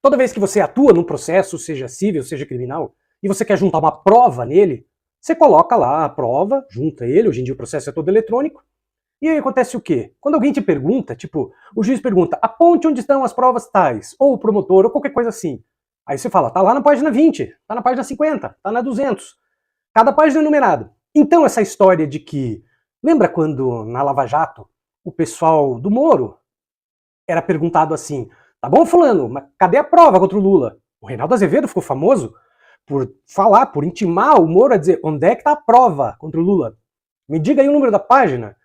Toda vez que você atua num processo, seja civil, seja criminal, e você quer juntar uma prova nele, você coloca lá a prova, junta ele, hoje em dia o processo é todo eletrônico, e aí acontece o quê? Quando alguém te pergunta, tipo, o juiz pergunta, aponte onde estão as provas tais, ou o promotor, ou qualquer coisa assim. Aí você fala, tá lá na página 20, tá na página 50, tá na 200. Cada página é numerada. Então essa história de que, lembra quando na Lava Jato, o pessoal do Moro era perguntado assim, tá bom fulano, mas cadê a prova contra o Lula? O Reinaldo Azevedo ficou famoso por falar, por intimar o Moro a dizer, onde é que tá a prova contra o Lula? Me diga aí o número da página.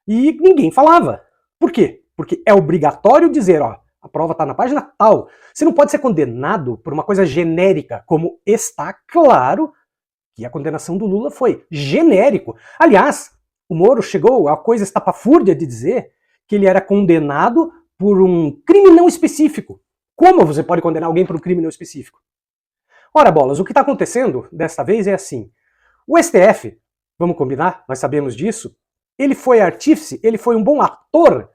E ninguém falava. Por quê? Porque é obrigatório dizer, ó, a prova está na página tal. Você não pode ser condenado por uma coisa genérica, como está claro que a condenação do Lula foi genérico. Aliás, o Moro chegou a coisa estapafúrdia de dizer que ele era condenado por um crime não específico. Como você pode condenar alguém por um crime não específico? Ora, bolas, o que está acontecendo desta vez é assim. O STF, vamos combinar, nós sabemos disso, ele foi artífice, ele foi um bom ator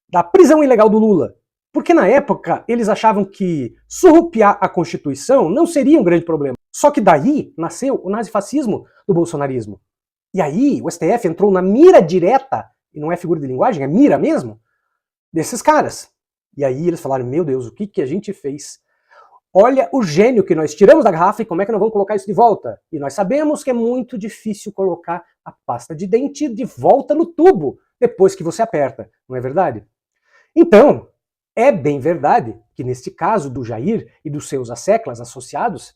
da prisão ilegal do Lula. Porque na época eles achavam que surrupiar a Constituição não seria um grande problema. Só que daí nasceu o nazifascismo do bolsonarismo. E aí o STF entrou na mira direta, e não é figura de linguagem, é mira mesmo, desses caras. E aí eles falaram, meu Deus, o que, que a gente fez? Olha o gênio que nós tiramos da garrafa e como é que nós vamos colocar isso de volta? E nós sabemos que é muito difícil colocar a pasta de dente de volta no tubo depois que você aperta, não é verdade? Então, é bem verdade que neste caso do Jair e dos seus asseclas associados,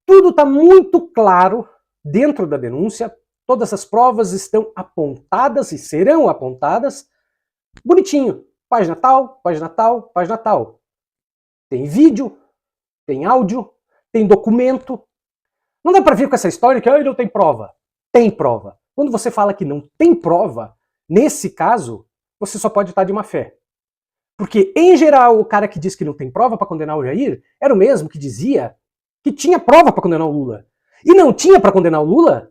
tudo está muito claro dentro da denúncia, todas as provas estão apontadas e serão apontadas bonitinho, página tal, página tal, página tal. Tem vídeo, tem áudio, tem documento. Não dá para vir com essa história que não tem prova. Tem prova. Quando você fala que não tem prova, nesse caso, você só pode estar de má fé. Porque, em geral, o cara que diz que não tem prova para condenar o Jair era o mesmo que dizia que tinha prova para condenar o Lula. E não tinha para condenar o Lula,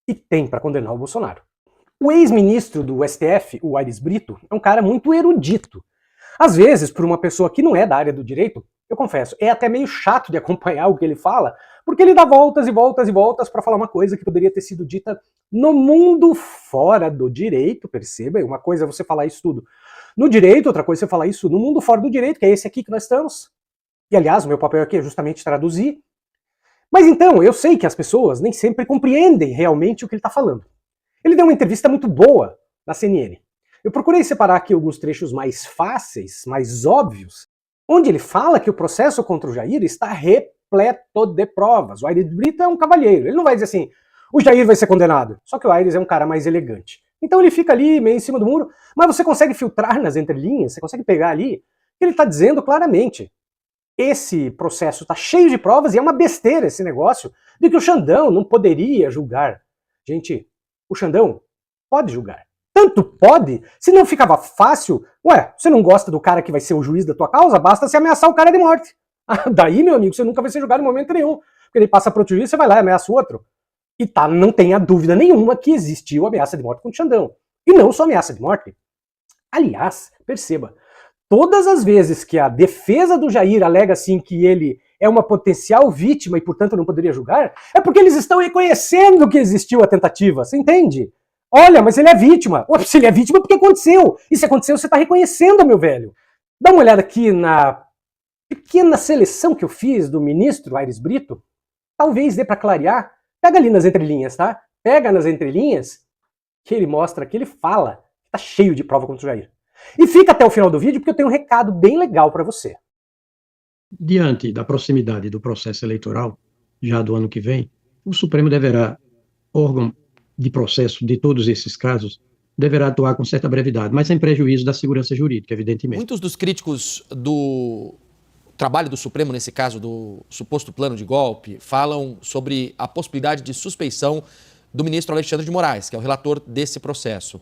e tem para condenar o Bolsonaro. O ex-ministro do STF, o Aires Brito, é um cara muito erudito. Às vezes, por uma pessoa que não é da área do direito, eu confesso, é até meio chato de acompanhar o que ele fala, porque ele dá voltas e voltas e voltas para falar uma coisa que poderia ter sido dita no mundo fora do direito, perceba, uma coisa é você falar isso tudo no direito, outra coisa é você falar isso no mundo fora do direito, que é esse aqui que nós estamos. E aliás, o meu papel aqui é justamente traduzir. Mas então, eu sei que as pessoas nem sempre compreendem realmente o que ele está falando. Ele deu uma entrevista muito boa na CNN. Eu procurei separar aqui alguns trechos mais fáceis, mais óbvios, onde ele fala que o processo contra o Jair está repleto de provas. O Aires Brito é um cavalheiro. Ele não vai dizer assim, o Jair vai ser condenado. Só que o Aires é um cara mais elegante. Então ele fica ali meio em cima do muro, mas você consegue filtrar nas entrelinhas, você consegue pegar ali, que ele está dizendo claramente. Esse processo está cheio de provas e é uma besteira esse negócio de que o Xandão não poderia julgar. Gente, o Xandão pode julgar. Tanto pode, se não ficava fácil, você não gosta do cara que vai ser o juiz da tua causa, basta se ameaçar o cara de morte. Daí, meu amigo, você nunca vai ser julgado em momento nenhum. Porque ele passa para outro juiz, você vai lá e ameaça o outro. E tá, não tenha dúvida nenhuma que existiu ameaça de morte contra o Xandão. E não só ameaça de morte. Aliás, perceba, todas as vezes que a defesa do Jair alega assim que ele é uma potencial vítima e, portanto, não poderia julgar, é porque eles estão reconhecendo que existiu a tentativa, você entende? Olha, mas ele é vítima. Se ele é vítima, porque aconteceu. E se aconteceu, você está reconhecendo, meu velho. Dá uma olhada aqui na pequena seleção que eu fiz do ministro Aires Brito. Talvez dê para clarear. Pega ali nas entrelinhas, tá? Pega nas entrelinhas que ele mostra, que ele fala. Tá cheio de prova contra o Jair. E fica até o final do vídeo, porque eu tenho um recado bem legal para você. Diante da proximidade do processo eleitoral, já do ano que vem, o Supremo deverá, órgão de processo de todos esses casos, deverá atuar com certa brevidade, mas sem prejuízo da segurança jurídica, evidentemente. Muitos dos críticos do trabalho do Supremo, nesse caso do suposto plano de golpe, falam sobre a possibilidade de suspeição do ministro Alexandre de Moraes, que é o relator desse processo.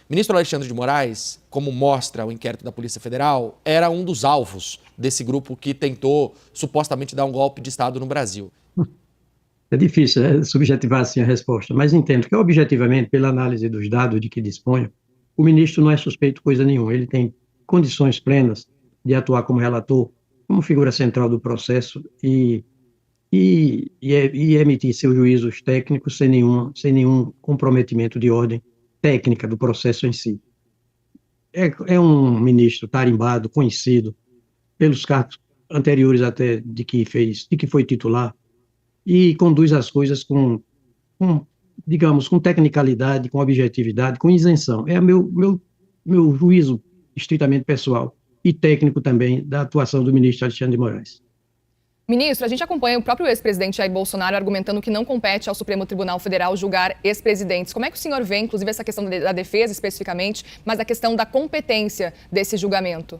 O ministro Alexandre de Moraes, como mostra o inquérito da Polícia Federal, era um dos alvos desse grupo que tentou supostamente dar um golpe de Estado no Brasil. É difícil subjetivar assim a resposta, mas entendo que objetivamente, pela análise dos dados de que disponho, o ministro não é suspeito de coisa nenhuma. Ele tem condições plenas de atuar como relator como figura central do processo e emitir seus juízos técnicos sem nenhum comprometimento de ordem técnica do processo em si. É um ministro tarimbado, conhecido pelos cargos anteriores até de que foi titular, e conduz as coisas digamos, com tecnicalidade, com objetividade, com isenção. É meu juízo estritamente pessoal e técnico também da atuação do ministro Alexandre de Moraes. Ministro, a gente acompanha o próprio ex-presidente Jair Bolsonaro argumentando que não compete ao Supremo Tribunal Federal julgar ex-presidentes. Como é que o senhor vê, inclusive, essa questão da defesa especificamente, mas a questão da competência desse julgamento?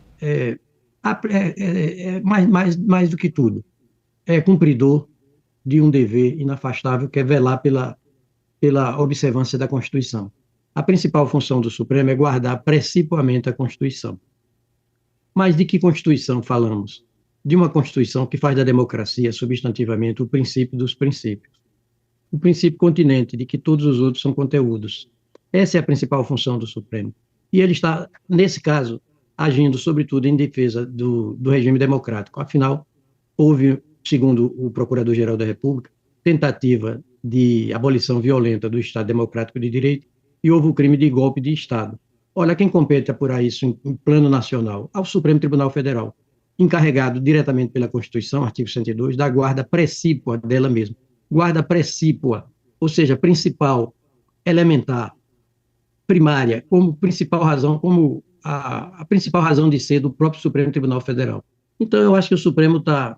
Mais do que tudo, é cumpridor de um dever inafastável, que é velar pela observância da Constituição. A principal função do Supremo é guardar precipuamente a Constituição. Mas de que Constituição falamos? De uma Constituição que faz da democracia, substantivamente, o princípio dos princípios. O princípio continente de que todos os outros são conteúdos. Essa é a principal função do Supremo. E ele está, nesse caso, agindo, sobretudo, em defesa do regime democrático. Afinal, houve, segundo o Procurador-Geral da República, tentativa de abolição violenta do Estado Democrático de Direito e houve o crime de golpe de Estado. Olha, quem compete apurar isso em plano nacional? Ao Supremo Tribunal Federal, encarregado diretamente pela Constituição, artigo 102, da guarda precípua dela mesma. Guarda precípua, ou seja, principal, elementar, primária, como principal razão, como a principal razão de ser do próprio Supremo Tribunal Federal. Então, eu acho que o Supremo está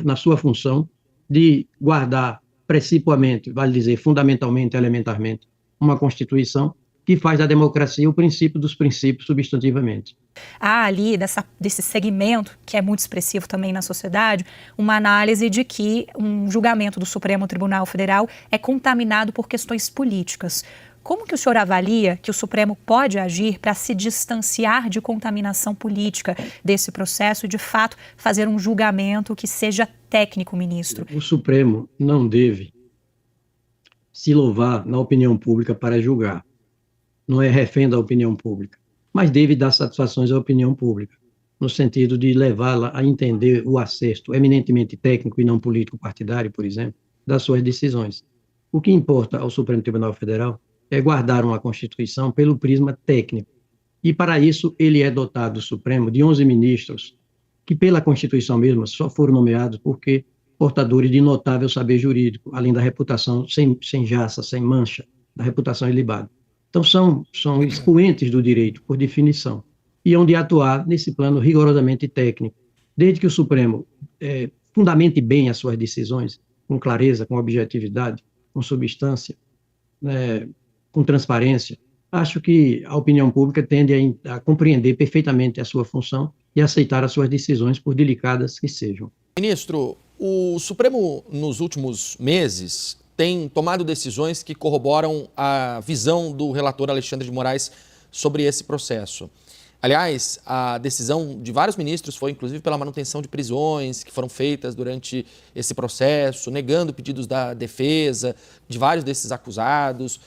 na sua função de guardar precipuamente, vale dizer, fundamentalmente, elementarmente, uma Constituição que faz da democracia o princípio dos princípios substantivamente. Há ali, desse segmento, que é muito expressivo também na sociedade, uma análise de que um julgamento do Supremo Tribunal Federal é contaminado por questões políticas. Como que o senhor avalia que o Supremo pode agir para se distanciar de contaminação política desse processo e, de fato, fazer um julgamento que seja técnico, ministro? O Supremo não deve se louvar na opinião pública para julgar. Não é refém da opinião pública, mas deve dar satisfações à opinião pública, no sentido de levá-la a entender o acerto eminentemente técnico e não político partidário, por exemplo, das suas decisões. O que importa ao Supremo Tribunal Federal é guardar uma Constituição pelo prisma técnico. E, para isso, ele é dotado, o Supremo, de 11 ministros, que, pela Constituição mesma, só foram nomeados porque portadores de notável saber jurídico, além da reputação sem jaça, sem mancha, da reputação ilibada. Então, são expoentes do direito, por definição, e hão de atuar nesse plano rigorosamente técnico, desde que o Supremo fundamente bem as suas decisões, com clareza, com objetividade, com substância, com transparência. Acho que a opinião pública tende a compreender perfeitamente a sua função e aceitar as suas decisões, por delicadas que sejam. Ministro, o Supremo, nos últimos meses, tem tomado decisões que corroboram a visão do relator Alexandre de Moraes sobre esse processo. Aliás, a decisão de vários ministros foi, inclusive, pela manutenção de prisões que foram feitas durante esse processo, negando pedidos da defesa de vários desses acusados.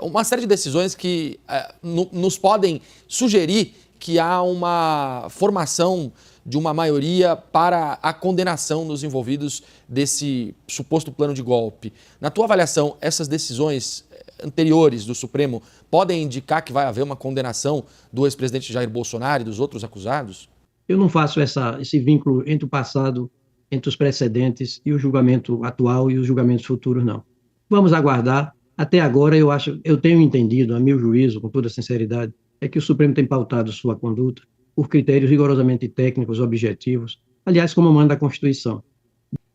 Uma série de decisões que nos podem sugerir que há uma formação de uma maioria para a condenação dos envolvidos desse suposto plano de golpe. Na tua avaliação, essas decisões anteriores do Supremo podem indicar que vai haver uma condenação do ex-presidente Jair Bolsonaro e dos outros acusados? Eu não faço esse vínculo entre o passado, entre os precedentes e o julgamento atual e os julgamentos futuros, não. Vamos aguardar. Até agora, eu tenho entendido, a meu juízo, com toda sinceridade, é que o Supremo tem pautado sua conduta por critérios rigorosamente técnicos, objetivos, aliás, como manda a Constituição.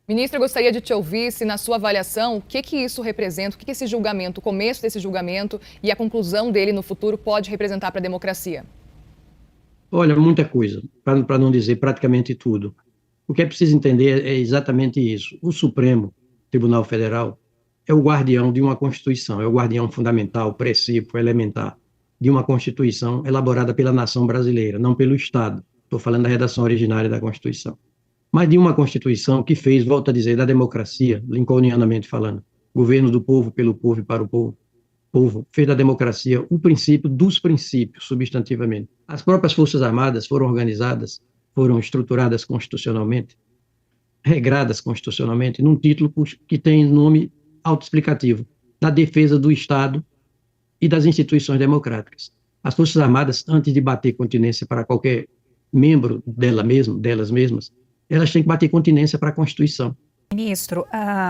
Ministro, eu gostaria de te ouvir se, na sua avaliação, o que isso representa, o que esse julgamento, o começo desse julgamento e a conclusão dele no futuro pode representar para a democracia? Olha, muita coisa, para não dizer praticamente tudo. O que é preciso entender é exatamente isso. O Supremo Tribunal Federal é o guardião de uma Constituição, é o guardião fundamental, precípio, elementar de uma Constituição elaborada pela nação brasileira, não pelo Estado. Estou falando da redação originária da Constituição. Mas de uma Constituição que fez, volto a dizer, da democracia, lincolnianamente falando, governo do povo, pelo povo e para o povo, fez da democracia o princípio dos princípios, substantivamente. As próprias Forças Armadas foram organizadas foram estruturadas constitucionalmente, regradas constitucionalmente, num título que tem nome autoexplicativo, da defesa do Estado e das instituições democráticas. As Forças Armadas, antes de bater continência para qualquer membro delas mesmas, elas têm que bater continência para a Constituição. Ministro,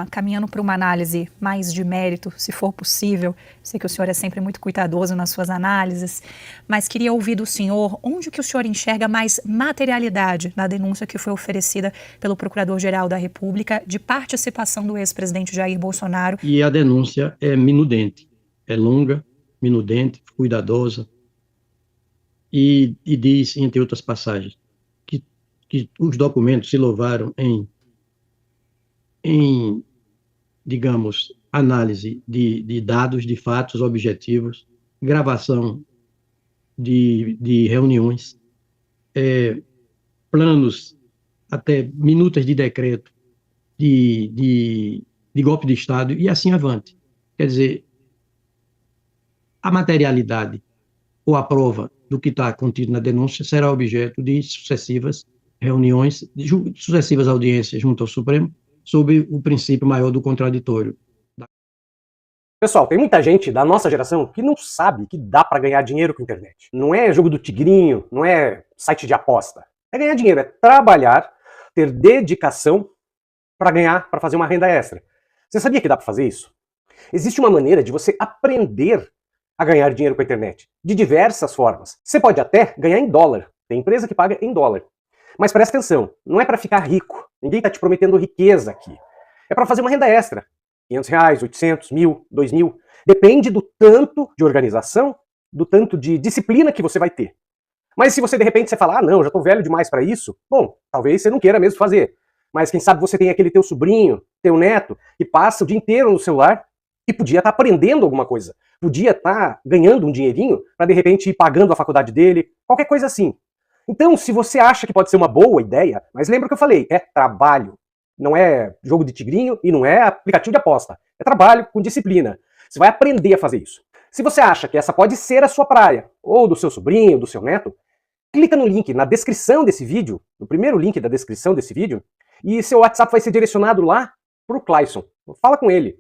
caminhando para uma análise mais de mérito, se for possível, sei que o senhor é sempre muito cuidadoso nas suas análises, mas queria ouvir do senhor onde que o senhor enxerga mais materialidade na denúncia que foi oferecida pelo Procurador-Geral da República de participação do ex-presidente Jair Bolsonaro. E a denúncia é minudente, é longa, minudente, cuidadosa, e diz, entre outras passagens, que os documentos se louvaram em, digamos, análise de dados, de fatos objetivos, gravação de reuniões, planos, até minutas de decreto de golpe de Estado e assim avante. Quer dizer, a materialidade ou a prova do que está contido na denúncia será objeto de sucessivas reuniões, de sucessivas audiências junto ao Supremo, sob o princípio maior do contraditório. Pessoal, tem muita gente da nossa geração que não sabe que dá para ganhar dinheiro com a internet. Não é jogo do tigrinho, não é site de aposta. É ganhar dinheiro, é trabalhar, ter dedicação para ganhar, para fazer uma renda extra. Você sabia que dá para fazer isso? Existe uma maneira de você aprender a ganhar dinheiro com a internet, de diversas formas. Você pode até ganhar em dólar. Tem empresa que paga em dólar. Mas presta atenção, não é para ficar rico. Ninguém está te prometendo riqueza aqui. É para fazer uma renda extra. R$500, 800, 1.000, 2.000. Depende do tanto de organização, do tanto de disciplina que você vai ter. Mas se você de repente fala, não, já estou velho demais para isso, bom, talvez você não queira mesmo fazer. Mas quem sabe você tem aquele teu sobrinho, teu neto, que passa o dia inteiro no celular e podia estar aprendendo alguma coisa. Podia estar ganhando um dinheirinho para de repente ir pagando a faculdade dele, qualquer coisa assim. Então, se você acha que pode ser uma boa ideia, mas lembra o que eu falei, é trabalho. Não é jogo de tigrinho e não é aplicativo de aposta. É trabalho com disciplina. Você vai aprender a fazer isso. Se você acha que essa pode ser a sua praia, ou do seu sobrinho, do seu neto, clica no link na descrição desse vídeo, no primeiro link da descrição desse vídeo, e seu WhatsApp vai ser direcionado lá para o Clayson. Fala com ele.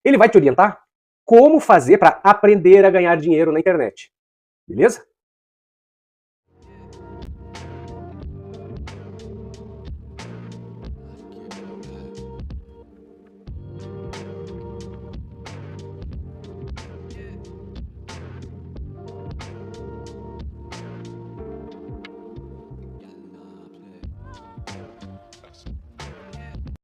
Ele vai te orientar como fazer para aprender a ganhar dinheiro na internet. Beleza?